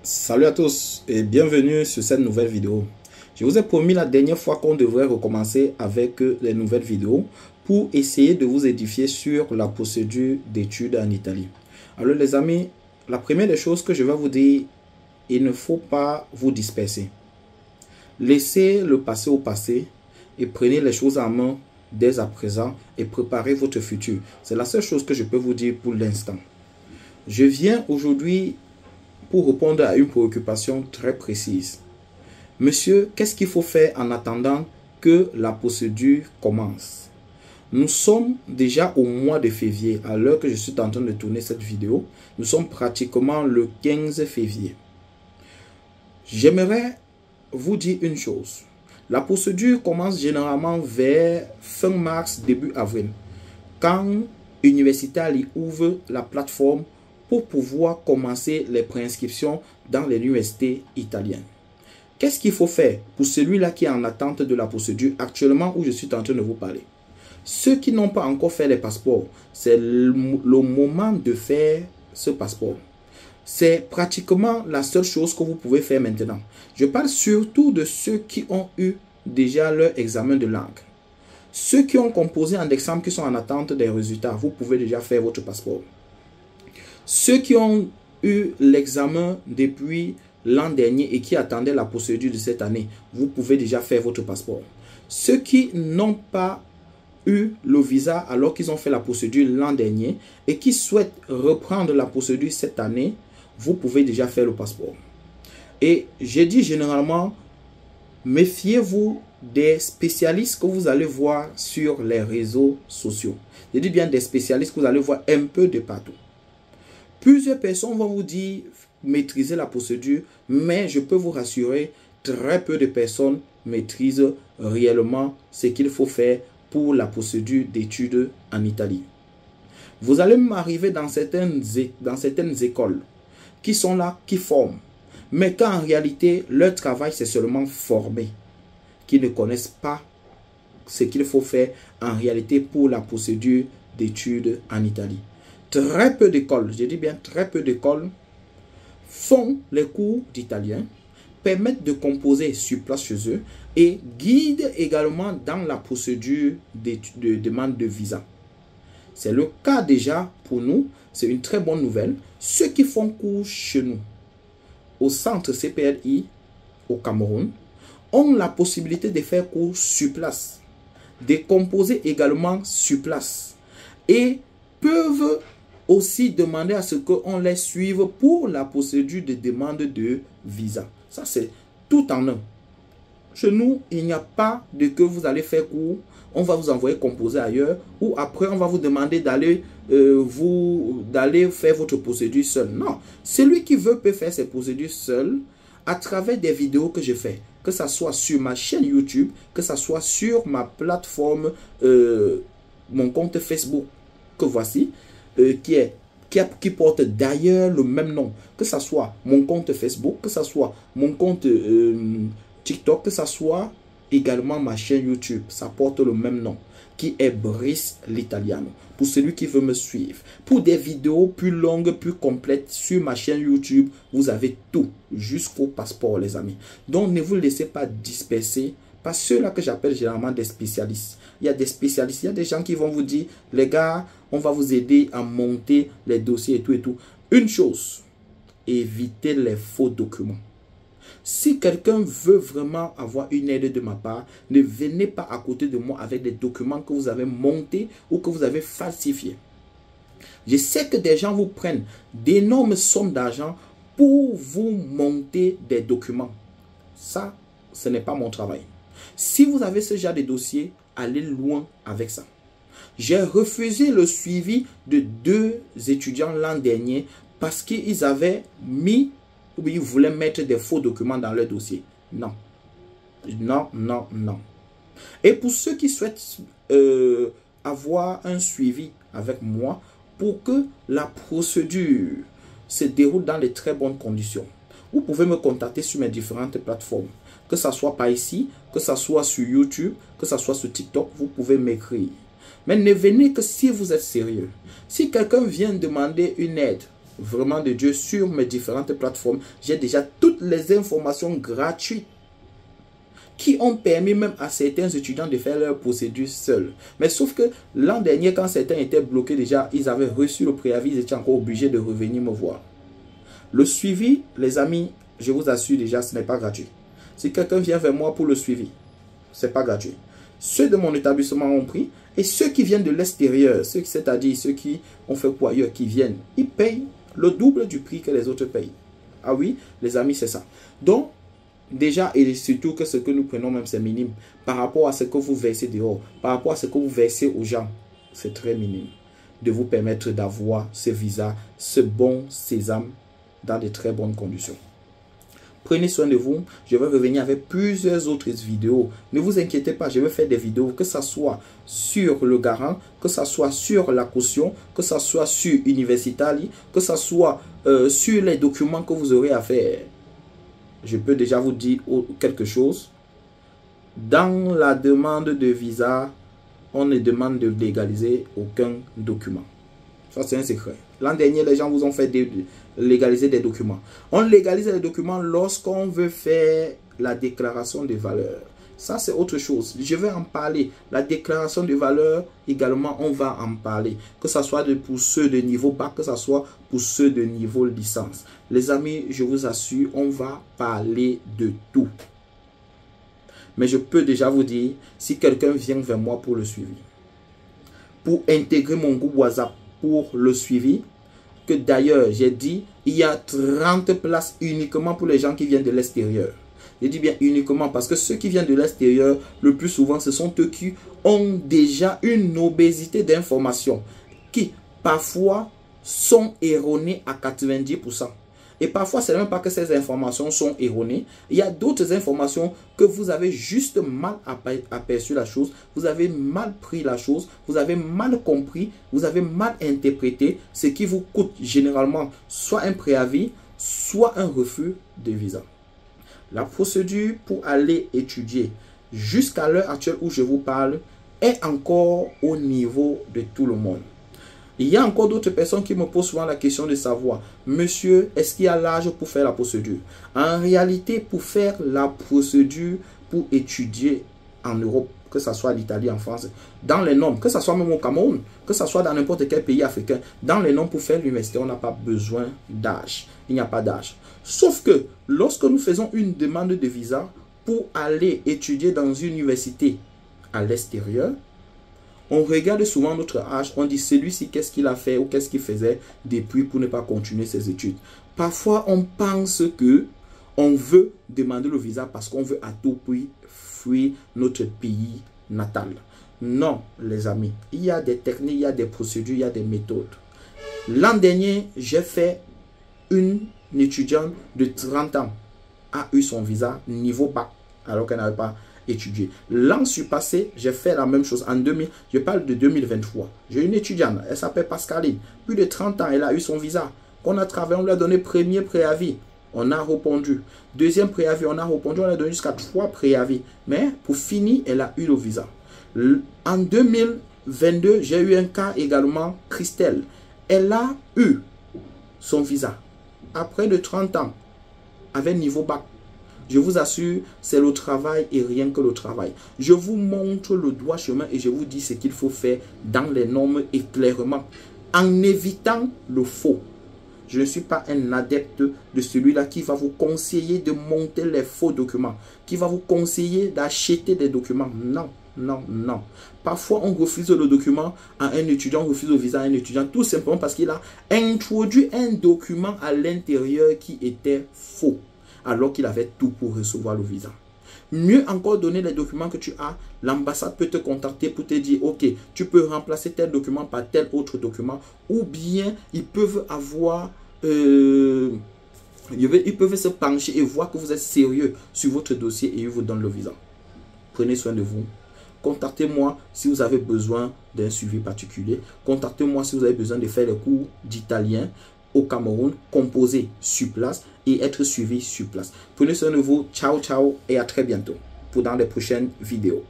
Salut à tous et bienvenue sur cette nouvelle vidéo. Je vous ai promis la dernière fois qu'on devrait recommencer avec les nouvelles vidéos pour essayer de vous édifier sur la procédure d'études en Italie. Alors les amis, la première des choses que je vais vous dire, il ne faut pas vous disperser. Laissez le passé au passé et prenez les choses en main dès à présent et préparez votre futur. C'est la seule chose que je peux vous dire pour l'instant. Je viens aujourd'hui pour répondre à une préoccupation très précise. Monsieur, qu'est-ce qu'il faut faire en attendant que la procédure commence? Nous sommes déjà au mois de février, à l'heure que je suis en train de tourner cette vidéo. Nous sommes pratiquement le 15 février. J'aimerais vous dire une chose. La procédure commence généralement vers fin mars, début avril, quand Universitalia ouvre la plateforme pour pouvoir commencer les préinscriptions dans les universités italiennes. Qu'est-ce qu'il faut faire pour celui-là qui est en attente de la procédure actuellement où je suis en train de vous parler? Ceux qui n'ont pas encore fait les passeports, c'est le moment de faire ce passeport. C'est pratiquement la seule chose que vous pouvez faire maintenant. Je parle surtout de ceux qui ont eu déjà leur examen de langue. Ceux qui ont composé en examen, qui sont en attente des résultats, vous pouvez déjà faire votre passeport. Ceux qui ont eu l'examen depuis l'an dernier et qui attendaient la procédure de cette année, vous pouvez déjà faire votre passeport. Ceux qui n'ont pas eu le visa alors qu'ils ont fait la procédure l'an dernier et qui souhaitent reprendre la procédure cette année, vous pouvez déjà faire le passeport. Et j'ai dit généralement, méfiez-vous des spécialistes que vous allez voir sur les réseaux sociaux. Je dis bien des spécialistes que vous allez voir un peu de partout. Plusieurs personnes vont vous dire maîtriser la procédure, mais je peux vous rassurer, très peu de personnes maîtrisent réellement ce qu'il faut faire pour la procédure d'études en Italie. Vous allez m'arriver dans certaines écoles qui sont là, qui forment, mais qu'en réalité, leur travail, c'est seulement former, qui ne connaissent pas ce qu'il faut faire en réalité pour la procédure d'études en Italie. Très peu d'écoles, je dis bien très peu d'écoles, font les cours d'italien, permettent de composer sur place chez eux et guident également dans la procédure de demande de visa. C'est le cas déjà pour nous, c'est une très bonne nouvelle. Ceux qui font cours chez nous, au centre CPLI, au Cameroun, ont la possibilité de faire cours sur place, de composer également sur place et peuvent aussi demander à ce qu'on les suive pour la procédure de demande de visa. Ça, c'est tout en un. Chez nous, il n'y a pas de que vous allez faire cours, on va vous envoyer composer ailleurs, ou après, on va vous demander d'aller faire votre procédure seul. Non, celui qui veut peut faire ses procédures seul à travers des vidéos que je fais, que ce soit sur ma chaîne YouTube, que ce soit sur ma plateforme, mon compte Facebook, que voici, qui porte d'ailleurs le même nom, que ce soit mon compte Facebook, que ce soit mon compte TikTok, que ce soit également ma chaîne YouTube, ça porte le même nom, qui est Brice l'Italiano. Pour celui qui veut me suivre, pour des vidéos plus longues, plus complètes sur ma chaîne YouTube, vous avez tout, jusqu'au passeport les amis. Donc ne vous laissez pas disperser par ceux-là que j'appelle généralement des spécialistes. Il y a des spécialistes, il y a des gens qui vont vous dire, les gars, on va vous aider à monter les dossiers et tout et tout. Une chose, évitez les faux documents. Si quelqu'un veut vraiment avoir une aide de ma part, ne venez pas à côté de moi avec des documents que vous avez montés ou que vous avez falsifiés. Je sais que des gens vous prennent d'énormes sommes d'argent pour vous monter des documents. Ça, ce n'est pas mon travail. Si vous avez ce genre de dossier, allez loin avec ça. J'ai refusé le suivi de 2 étudiants l'an dernier parce qu'ils avaient mis ou ils voulaient mettre des faux documents dans leur dossier. Non. Non, non, non. Et pour ceux qui souhaitent avoir un suivi avec moi pour que la procédure se déroule dans de très bonnes conditions, vous pouvez me contacter sur mes différentes plateformes. Que ce soit par ici, que ce soit sur YouTube, que ce soit sur TikTok, vous pouvez m'écrire. Mais ne venez que si vous êtes sérieux. Si quelqu'un vient demander une aide vraiment de Dieu, sur mes différentes plateformes, j'ai déjà toutes les informations gratuites qui ont permis même à certains étudiants de faire leur procédure seuls. Mais sauf que l'an dernier, quand certains étaient bloqués déjà, ils avaient reçu le préavis, ils étaient encore obligés de revenir me voir. Le suivi, les amis, je vous assure déjà, ce n'est pas gratuit. Si quelqu'un vient vers moi pour le suivi, ce n'est pas gratuit. Ceux de mon établissement ont pris, et ceux qui viennent de l'extérieur, c'est-à-dire ceux qui ont fait quoi ailleurs, qui viennent, ils payent le double du prix que les autres payent. Ah oui, les amis, c'est ça. Donc, déjà, et surtout que ce que nous prenons même, c'est minime. Par rapport à ce que vous versez dehors, par rapport à ce que vous versez aux gens, c'est très minime. De vous permettre d'avoir ce visa, ce bon sésame, dans de très bonnes conditions. Prenez soin de vous. Je vais revenir avec plusieurs autres vidéos. Ne vous inquiétez pas, je vais faire des vidéos, que ce soit sur le garant, que ce soit sur la caution, que ce soit sur Universitalia, que ce soit sur les documents que vous aurez à faire. Je peux déjà vous dire quelque chose. Dans la demande de visa, on ne demande de légaliser aucun document. Ça, c'est un secret. L'an dernier, les gens vous ont fait légaliser des documents. On légalise les documents lorsqu'on veut faire la déclaration de valeur. Ça, c'est autre chose. Je vais en parler. La déclaration de valeur, également, on va en parler. Que ce soit pour ceux de niveau bac, que ce soit pour ceux de niveau licence. Les amis, je vous assure, on va parler de tout. Mais je peux déjà vous dire, si quelqu'un vient vers moi pour le suivi, pour intégrer mon groupe WhatsApp pour le suivi, que d'ailleurs, j'ai dit, il y a 30 places uniquement pour les gens qui viennent de l'extérieur. Je dis bien uniquement parce que ceux qui viennent de l'extérieur, le plus souvent, ce sont eux qui ont déjà une obésité d'informations qui, parfois, sont erronées à 90%. Et parfois, ce n'est même pas que ces informations sont erronées. Il y a d'autres informations que vous avez juste mal aperçu la chose. Vous avez mal pris la chose. Vous avez mal compris. Vous avez mal interprété. Ce qui vous coûte généralement soit un préavis, soit un refus de visa. La procédure pour aller étudier jusqu'à l'heure actuelle où je vous parle est encore au niveau de tout le monde. Il y a encore d'autres personnes qui me posent souvent la question de savoir, monsieur, est-ce qu'il y a l'âge pour faire la procédure? En réalité, pour faire la procédure pour étudier en Europe, que ce soit l'Italie, en France, dans les normes, que ce soit même au Cameroun, que ce soit dans n'importe quel pays africain, dans les normes pour faire l'université, on n'a pas besoin d'âge. Il n'y a pas d'âge. Sauf que lorsque nous faisons une demande de visa pour aller étudier dans une université à l'extérieur, on regarde souvent notre âge, on dit celui-ci qu'est-ce qu'il a fait ou qu'est-ce qu'il faisait depuis pour ne pas continuer ses études. Parfois, on pense que on veut demander le visa parce qu'on veut à tout prix fuir notre pays natal. Non, les amis, il y a des techniques, il y a des procédures, il y a des méthodes. L'an dernier, j'ai fait une étudiante de 30 ans a eu son visa niveau bac alors qu'elle n'avait pas étudié. L'an surpassé, j'ai fait la même chose. En 2000, je parle de 2023. J'ai une étudiante, elle s'appelle Pascaline. Plus de 30 ans, elle a eu son visa. On a travaillé, on lui a donné premier préavis. On a répondu. Deuxième préavis, on a répondu. On a donné jusqu'à 3 préavis. Mais pour finir, elle a eu le visa. En 2022, j'ai eu un cas également, Christelle. Elle a eu son visa. Après de 30 ans, avec niveau bac. Je vous assure, c'est le travail et rien que le travail. Je vous montre le droit chemin et je vous dis ce qu'il faut faire dans les normes et clairement, en évitant le faux. Je ne suis pas un adepte de celui-là qui va vous conseiller de monter les faux documents, qui va vous conseiller d'acheter des documents. Non, non, non. Parfois, on refuse le document à un étudiant, on refuse le visa à un étudiant, tout simplement parce qu'il a introduit un document à l'intérieur qui était faux, alors qu'il avait tout pour recevoir le visa. Mieux encore, donner les documents que tu as, l'ambassade peut te contacter pour te dire, ok, tu peux remplacer tel document par tel autre document, ou bien ils peuvent avoir, ils peuvent se pencher et voir que vous êtes sérieux sur votre dossier et ils vous donnent le visa. Prenez soin de vous. Contactez-moi si vous avez besoin d'un suivi particulier. Contactez-moi si vous avez besoin de faire les cours d'italien au Cameroun, composer sur place et être suivi sur place. Prenez soin de vous. Ciao, ciao et à très bientôt pour dans les prochaines vidéos.